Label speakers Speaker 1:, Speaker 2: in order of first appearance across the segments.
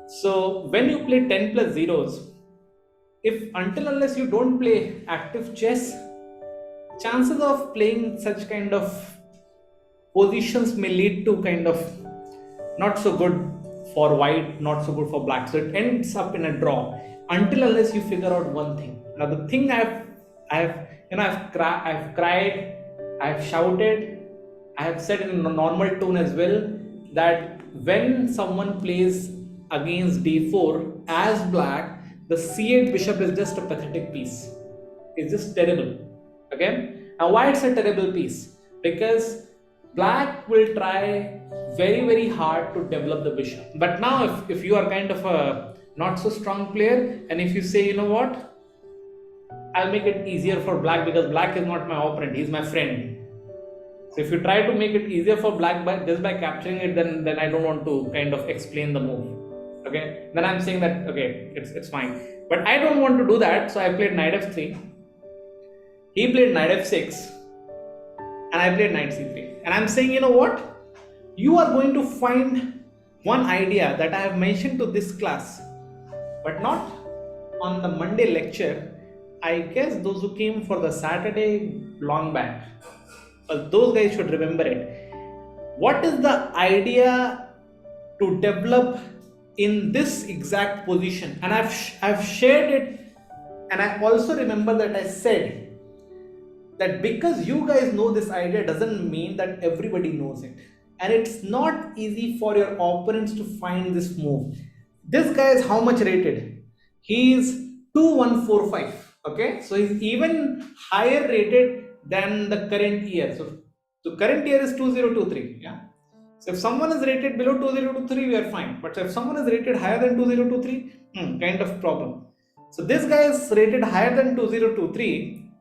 Speaker 1: So when you play 10 plus zeros, if until unless you don't play active chess, chances of playing such kind of positions may lead to kind of not so good for white, not so good for black. So it ends up in a draw until unless you figure out one thing. Now the thing I've cried, I've shouted, I have said in a normal tone as well that when someone plays against d4 as black, the c8 bishop is just a pathetic piece. It's just terrible. Okay. Now why it's a terrible piece? Because black will try very hard to develop the bishop. But now if you are kind of a not so strong player, and if you say, you know what, I'll make it easier for black because black is not my opponent, he's my friend. So if you try to make it easier for black just by capturing it, then I don't want to kind of explain the move. Okay, then I'm saying that okay, it's fine. But I don't want to do that, so I played knight f3. He played knight f6, and I played knight c3. And I'm saying, you know what? You are going to find one idea that I have mentioned to this class, but not on the Monday lecture. I guess those who came for the Saturday long back, those guys should remember it. What is the idea to develop in this exact position? And I've shared it, and I also remember that I said that because you guys know this idea doesn't mean that everybody knows it, and it's not easy for your opponents to find this move. This guy is how much rated? He is 2145. Okay, so he's even higher rated than the current year. So the current year is 2023. Yeah. So if someone is rated below 2023, we are fine. But if someone is rated higher than 2023, kind of problem. So this guy is rated higher than 2023,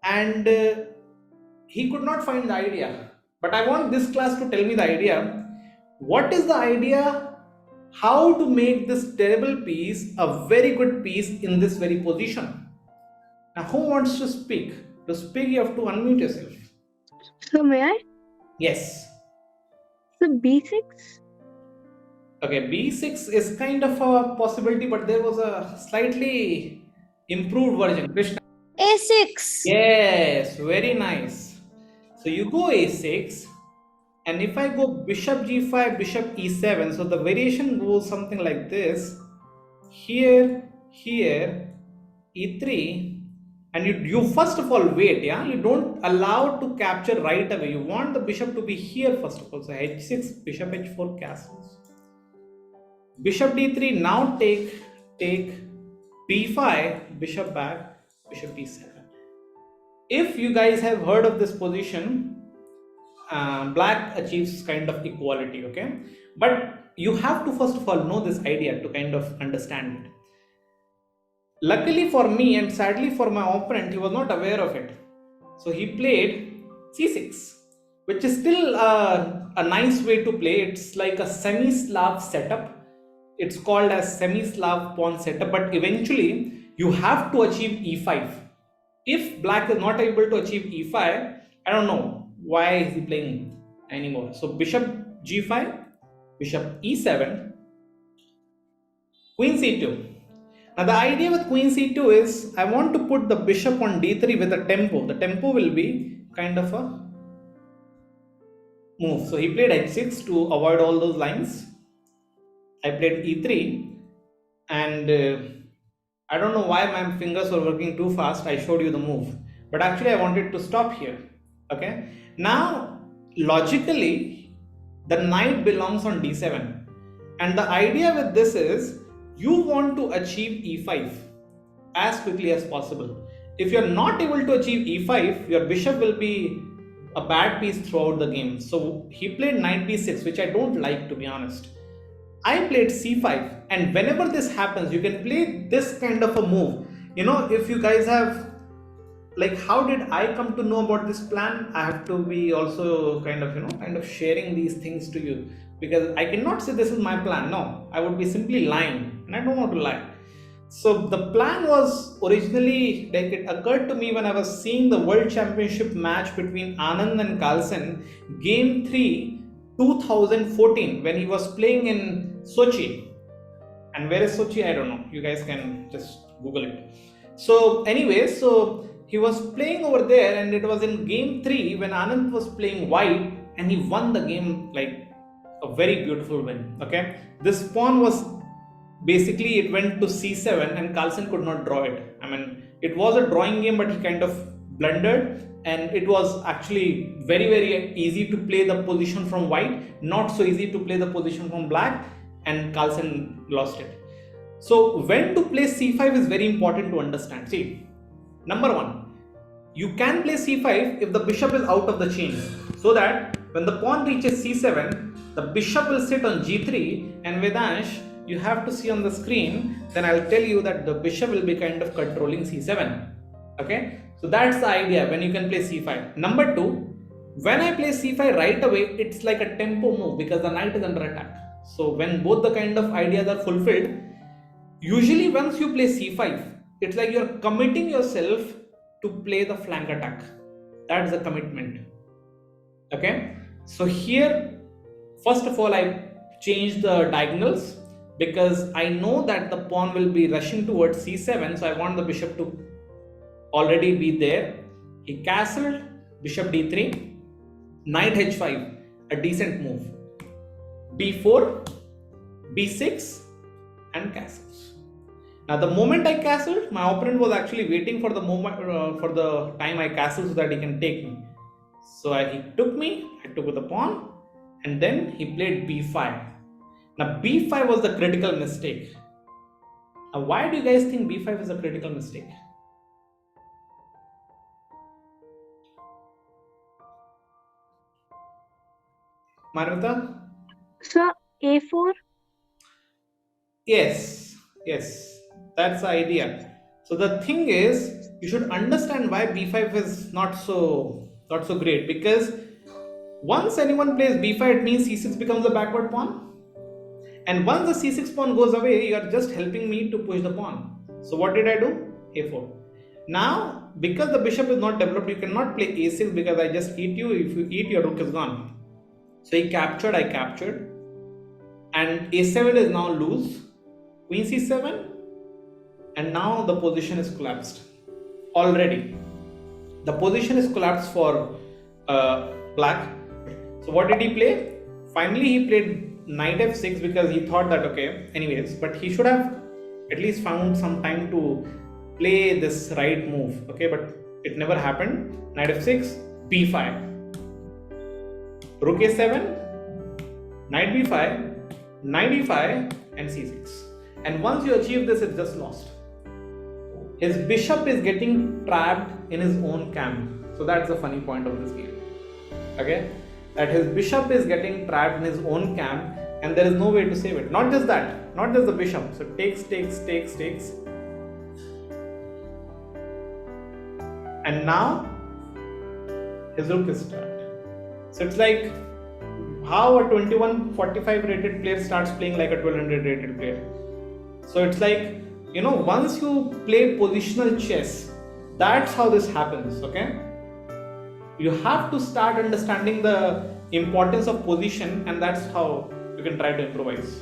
Speaker 1: and he could not find the idea. But I want this class to tell me the idea. What is the idea? How to make this terrible piece a very good piece in this very position? Now, who wants to speak? To speak, you have to unmute yourself.
Speaker 2: So may I?
Speaker 1: Yes.
Speaker 2: So b6?
Speaker 1: Okay, b6 is kind of a possibility, but there was a slightly improved version. Krishna.
Speaker 3: A6.
Speaker 1: Yes, very nice. So you go a6, and if I go bishop g5, bishop e7, so the variation goes something like this. Here, e3, and you first of all wait, yeah, you don't allow to capture right away. You want the bishop to be here first of all. So h6, bishop h4 castles, bishop d3. Now take b5, bishop back, bishop e7. If you guys have heard of this position, black achieves kind of equality. Okay, but you have to first of all know this idea to kind of understand it. Luckily for me and sadly for my opponent, he was not aware of it. So he played c6, which is still a nice way to play. It's like a semi-Slav setup. It's called as semi-Slav pawn setup, but eventually you have to achieve e5. If black is not able to achieve e5, I don't know why is he playing anymore. So bishop g5, bishop e7, queen c2. Now the idea with queen c2 is I want to put the bishop on d3 with a tempo. The tempo will be kind of a move. So he played h6 to avoid all those lines. I played e3, and I don't know why my fingers were working too fast. I showed you the move, but actually I wanted to stop here. Okay. Now logically the knight belongs on d7, and the idea with this is you want to achieve e5 as quickly as possible. If you're not able to achieve e5, your bishop will be a bad piece throughout the game. So he played knight b6, which I don't like, to be honest. I played c5, and whenever this happens, you can play this kind of a move. You know, if you guys have, like, how did I come to know about this plan? I have to be also kind of sharing these things to you, because I cannot say this is my plan. No, I would be simply lying, and I don't want to lie. So the plan was originally, like, it occurred to me when I was seeing the World Championship match between Anand and Carlsen, Game 3, 2014, when he was playing in Sochi. And where is Sochi? I don't know. You guys can just Google it. So anyway, so he was playing over there, and it was in game 3 when Anand was playing white, and he won the game like a very beautiful win. Okay, this pawn was basically, it went to c7, and Carlsen could not draw it. I mean, it was a drawing game, but he kind of blundered, and it was actually very easy to play the position from white, not so easy to play the position from black, and Carlsen lost it. So when to play c5 is very important to understand. See, number one, you can play c5 if the bishop is out of the chain, so that when the pawn reaches c7, the bishop will sit on g3, and Vedansh, you have to see on the screen, then I'll tell you that the bishop will be kind of controlling c7. Okay, so that's the idea when you can play c5. Number two, when I play c5 right away, it's like a tempo move because the knight is under attack. So when both the kind of ideas are fulfilled, usually once you play c5, it's like you're committing yourself to play the flank attack. That's the commitment. Okay, so here, first of all, I changed the diagonals because I know that the pawn will be rushing towards c7, so I want the bishop to already be there. He castled, bishop d3, knight h5, a decent move, b4, b6, and castles. Now the moment I castled, my opponent was actually waiting for the moment for the time I castled so that he can take me. So he took me, I took the pawn, and then he played b5. Now b5 was the critical mistake. Now why do you guys think b5 is a critical mistake? Marvita?
Speaker 2: So a4.
Speaker 1: Yes, that's the idea. So the thing is, you should understand why b5 is not so great, because once anyone plays b5, it means c6 becomes a backward pawn, and once the c6 pawn goes away, you are just helping me to push the pawn. So what did I do? a4. Now because the bishop is not developed, you cannot play a6 because I just eat you. If you eat, your rook is gone. So he captured, I captured, and a7 is now loose, queen c7, and now the position is collapsed already. The position is collapsed for black. So what did he play? Finally he played knight f6 because he thought that okay, anyways, but he should have at least found some time to play this right move. Okay, but it never happened. Knight f6, b5, rook a7, knight b5, knight e5, and c6. And once you achieve this, it's just lost. His bishop is getting trapped in his own camp. So that's the funny point of this game. Okay, that his bishop is getting trapped in his own camp, and there is no way to save it. Not just that, not just the bishop. So takes, and now his rook is trapped. So it's like how a 2145 rated player starts playing like a 1200 rated player. So it's like, you know, once you play positional chess, that's how this happens. Okay, you have to start understanding the importance of position, and that's how you can try to improvise.